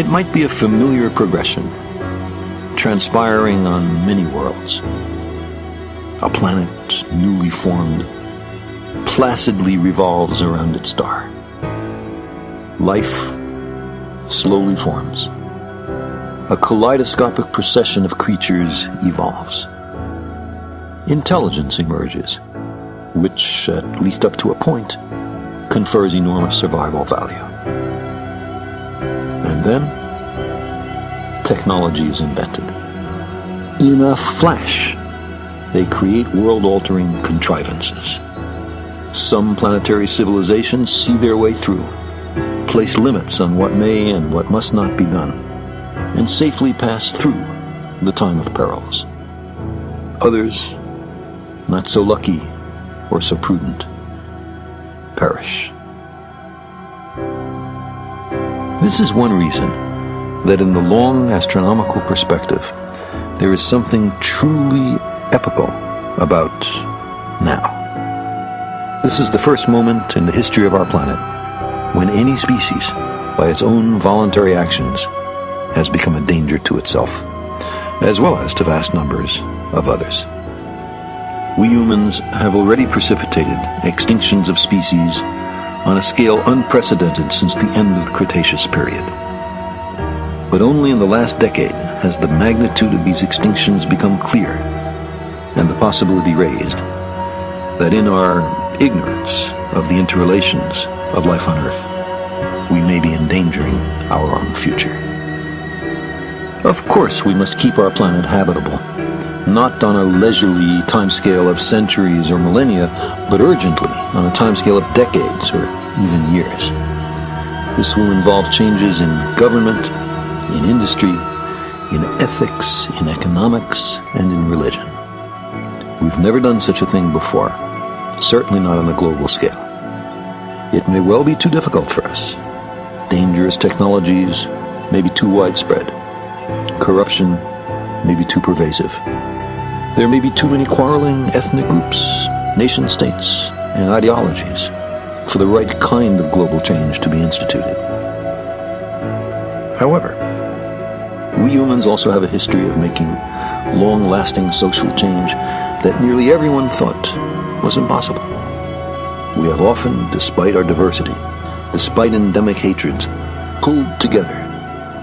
It might be a familiar progression, transpiring on many worlds. A planet newly formed placidly revolves around its star. Life slowly forms. A kaleidoscopic procession of creatures evolves. Intelligence emerges, which, at least up to a point, confers enormous survival value. And then, technology is invented. In a flash, they create world-altering contrivances. Some planetary civilizations see their way through, place limits on what may and what must not be done, and safely pass through the time of perils. Others, not so lucky or so prudent, perish. This is one reason that in the long astronomical perspective, there is something truly epical about now. This is the first moment in the history of our planet when any species, by its own voluntary actions, has become a danger to itself, as well as to vast numbers of others. We humans have already precipitated extinctions of species on a scale unprecedented since the end of the Cretaceous period. But only in the last decade has the magnitude of these extinctions become clear, and the possibility raised that in our ignorance of the interrelations of life on Earth, we may be endangering our own future. Of course, we must keep our planet habitable, not on a leisurely timescale of centuries or millennia, but urgently on a timescale of decades or even years. This will involve changes in government, in industry, in ethics, in economics, and in religion. We've never done such a thing before, certainly not on a global scale. It may well be too difficult for us. Dangerous technologies may be too widespread. Corruption may be too pervasive. There may be too many quarreling ethnic groups, nation-states, and ideologies for the right kind of global change to be instituted. However, we humans also have a history of making long-lasting social change that nearly everyone thought was impossible. We have often, despite our diversity, despite endemic hatreds, pulled together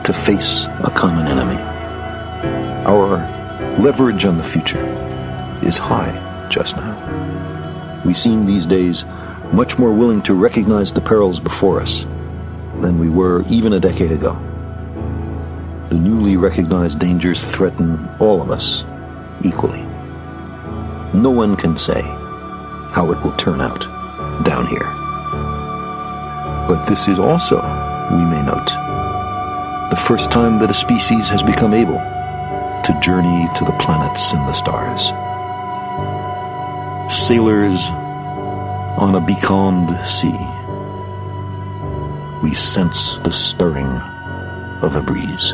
to face a common enemy. Our leverage on the future is high just now. We seem these days much more willing to recognize the perils before us than we were even a decade ago. The newly recognized dangers threaten all of us equally. No one can say how it will turn out down here. But this is also, we may note, the first time that a species has become able to journey to the planets and the stars. Sailors on a becalmed sea, we sense the stirring of a breeze.